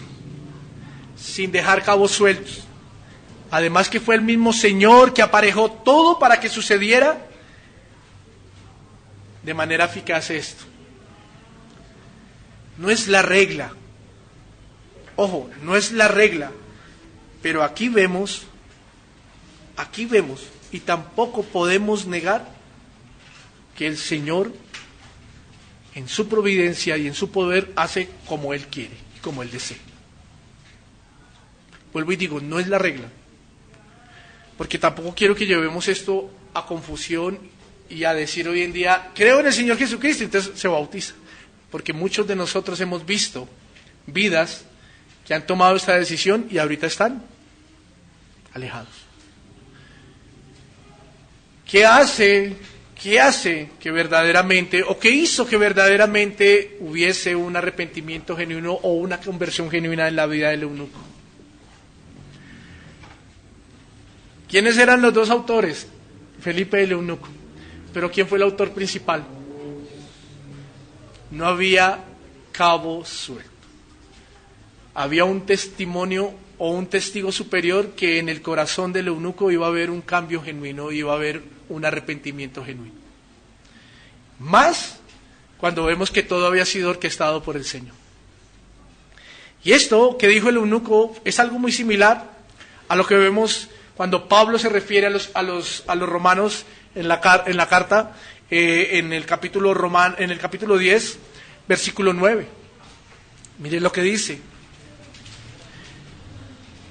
sin dejar cabos sueltos. Además que fue el mismo Señor que aparejó todo para que sucediera de manera eficaz esto. No es la regla. Ojo, no es la regla. Pero aquí vemos, y tampoco podemos negar que el Señor, en su providencia y en su poder, hace como Él quiere y como Él desea. Vuelvo y digo, no es la regla. Porque tampoco quiero que llevemos esto a confusión y a decir hoy en día: creo en el Señor Jesucristo, entonces se bautiza. Porque muchos de nosotros hemos visto vidas que han tomado esta decisión y ahorita están alejados. ¿Qué hace que verdaderamente, o qué hizo que verdaderamente hubiese un arrepentimiento genuino o una conversión genuina en la vida del eunuco? ¿Quiénes eran los dos autores? Felipe y el eunuco. Pero ¿quién fue el autor principal? No había cabo suelto. Había un testimonio o un testigo superior que en el corazón del eunuco iba a haber un cambio genuino, iba a haber un arrepentimiento genuino. Más cuando vemos que todo había sido orquestado por el Señor. Y esto que dijo el eunuco es algo muy similar a lo que vemos cuando Pablo se refiere a los romanos en la carta, en el capítulo 10, versículo 9. Mire lo que dice: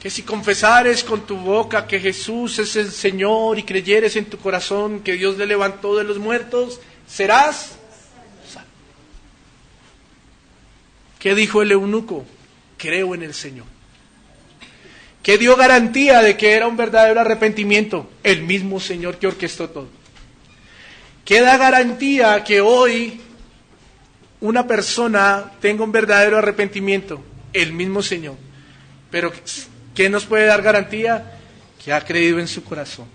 que si confesares con tu boca que Jesús es el Señor y creyeres en tu corazón que Dios le levantó de los muertos, serás salvo. ¿Qué dijo el eunuco? Creo en el Señor. ¿Qué dio garantía de que era un verdadero arrepentimiento? El mismo Señor que orquestó todo. ¿Qué da garantía que hoy una persona tenga un verdadero arrepentimiento? El mismo Señor. Pero ¿qué nos puede dar garantía? Que ha creído en su corazón.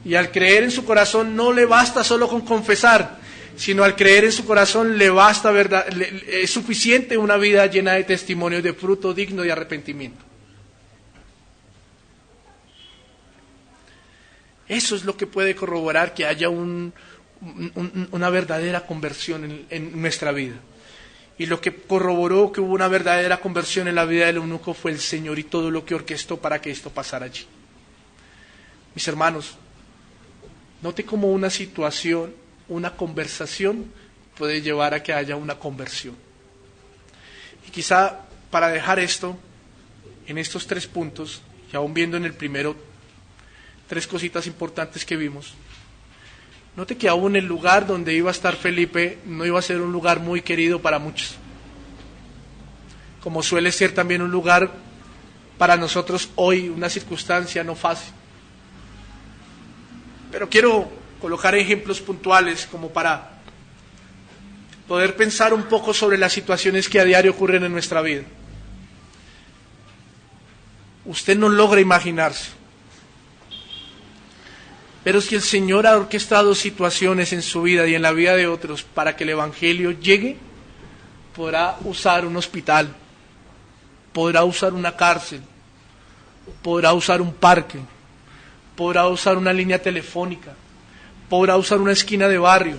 Y al creer en su corazón no le basta solo con confesar, sino al creer en su corazón le basta es suficiente una vida llena de testimonios de fruto digno de arrepentimiento. Eso es lo que puede corroborar que haya una verdadera conversión en nuestra vida. Y lo que corroboró que hubo una verdadera conversión en la vida del eunuco fue el Señor y todo lo que orquestó para que esto pasara allí. Mis hermanos, note cómo una situación, una conversación puede llevar a que haya una conversión. Y quizá para dejar esto, en estos 3 puntos, y aún viendo en el primero 3 cositas importantes que vimos, note que aún el lugar donde iba a estar Felipe no iba a ser un lugar muy querido para muchos, como suele ser también un lugar para nosotros hoy, una circunstancia no fácil. Pero quiero colocar ejemplos puntuales como para poder pensar un poco sobre las situaciones que a diario ocurren en nuestra vida. Usted no logra imaginarse, pero si el Señor ha orquestado situaciones en su vida y en la vida de otros para que el Evangelio llegue, podrá usar un hospital, podrá usar una cárcel, podrá usar un parque, podrá usar una línea telefónica, podrá usar una esquina de barrio,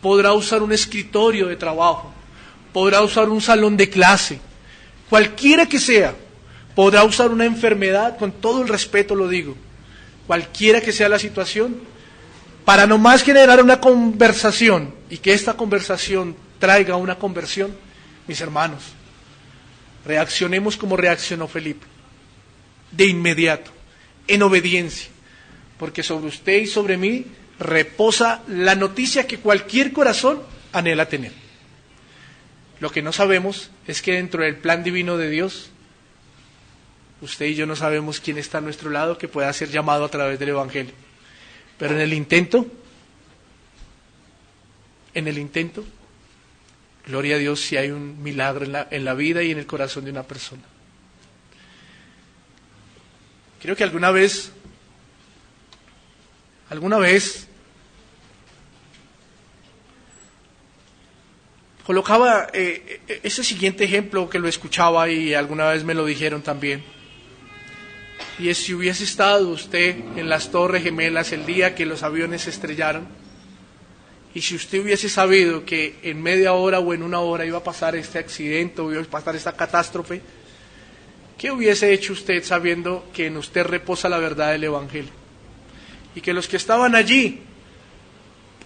podrá usar un escritorio de trabajo, podrá usar un salón de clase, cualquiera que sea, podrá usar una enfermedad, con todo el respeto lo digo, cualquiera que sea la situación, para nomás generar una conversación y que esta conversación traiga una conversión. Mis hermanos, reaccionemos como reaccionó Felipe, de inmediato, en obediencia, porque sobre usted y sobre mí reposa la noticia que cualquier corazón anhela tener. Lo que no sabemos es que dentro del plan divino de Dios, usted y yo no sabemos quién está a nuestro lado que pueda ser llamado a través del Evangelio. Pero en el intento, gloria a Dios si hay un milagro en la vida y en el corazón de una persona. Creo que alguna vez colocaba ese siguiente ejemplo que lo escuchaba y alguna vez me lo dijeron también. Y es si hubiese estado usted en las Torres Gemelas el día que los aviones se estrellaron, y si usted hubiese sabido que en media hora o en una hora iba a pasar este accidente o iba a pasar esta catástrofe, ¿qué hubiese hecho usted sabiendo que en usted reposa la verdad del Evangelio? Y que los que estaban allí,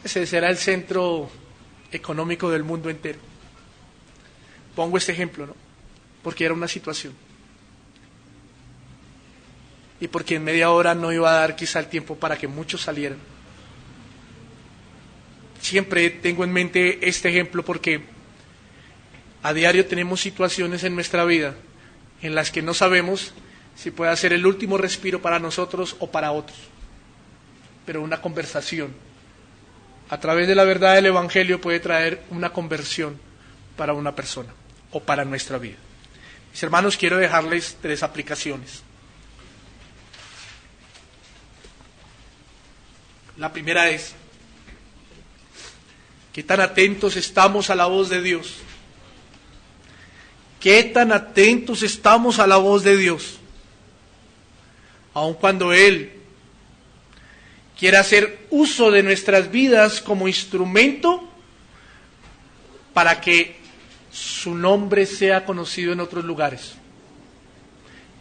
ese será el centro económico del mundo entero. Pongo este ejemplo, ¿no? Porque era una situación. Y porque en media hora no iba a dar quizá el tiempo para que muchos salieran. Siempre tengo en mente este ejemplo porque a diario tenemos situaciones en nuestra vida en las que no sabemos si puede ser el último respiro para nosotros o para otros. Pero una conversación a través de la verdad del Evangelio puede traer una conversión para una persona o para nuestra vida. Mis hermanos, quiero dejarles 3 aplicaciones. La primera es, ¿qué tan atentos estamos a la voz de Dios? ¿Qué tan atentos estamos a la voz de Dios? Aun cuando Él quiere hacer uso de nuestras vidas como instrumento para que su nombre sea conocido en otros lugares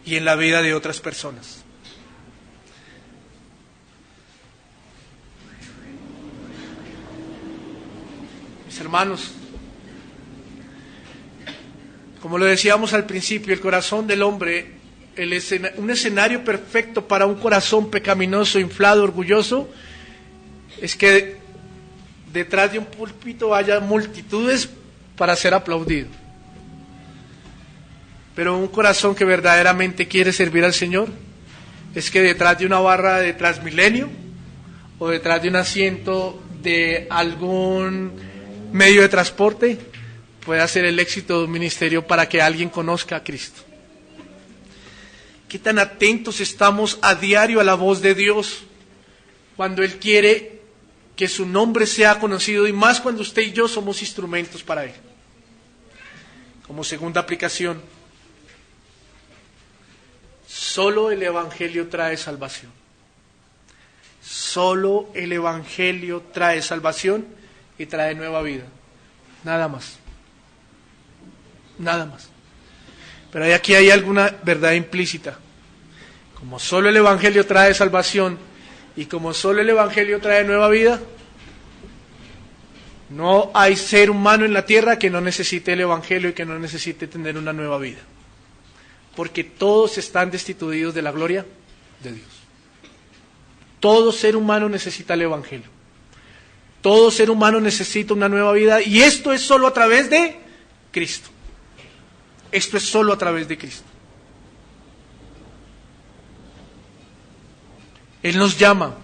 y en la vida de otras personas. Mis hermanos, como lo decíamos al principio, el corazón del hombre, un escenario perfecto para un corazón pecaminoso, inflado, orgulloso, es que detrás de un púlpito haya multitudes para ser aplaudido. Pero un corazón que verdaderamente quiere servir al Señor es que detrás de una barra de Transmilenio o detrás de un asiento de algún medio de transporte pueda ser el éxito de un ministerio para que alguien conozca a Cristo. ¿Qué tan atentos estamos a diario a la voz de Dios cuando Él quiere que su nombre sea conocido, y más cuando usted y yo somos instrumentos para Él? Como segunda aplicación, solo el Evangelio trae salvación. Solo el Evangelio trae salvación y trae nueva vida. Nada más. Nada más. Pero aquí hay alguna verdad implícita. Como solo el Evangelio trae salvación y como solo el Evangelio trae nueva vida, no hay ser humano en la tierra que no necesite el Evangelio y que no necesite tener una nueva vida. Porque todos están destituidos de la gloria de Dios. Todo ser humano necesita el Evangelio. Todo ser humano necesita una nueva vida, y esto es solo a través de Cristo. Esto es solo a través de Cristo. Él nos llama,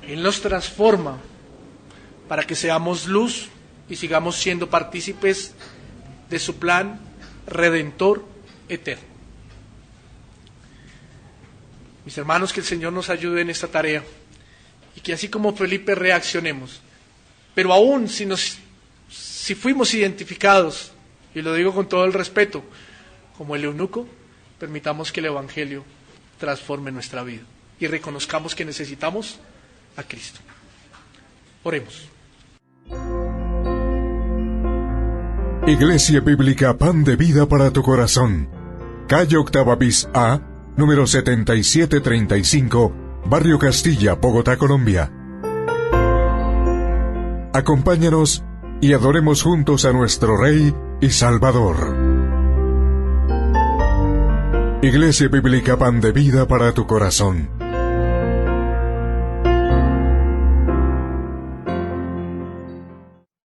Él nos transforma para que seamos luz y sigamos siendo partícipes de su plan redentor eterno. Mis hermanos, que el Señor nos ayude en esta tarea y que así como Felipe reaccionemos, pero aún si fuimos identificados, y lo digo con todo el respeto, como el eunuco, permitamos que el Evangelio transforme nuestra vida y reconozcamos que necesitamos a Cristo. Oremos. Iglesia Bíblica Pan de Vida para tu Corazón. Calle Octava Bis A, número 7735, Barrio Castilla, Bogotá, Colombia. Acompáñanos y adoremos juntos a nuestro Rey y Salvador. Iglesia Bíblica Pan de Vida para tu Corazón.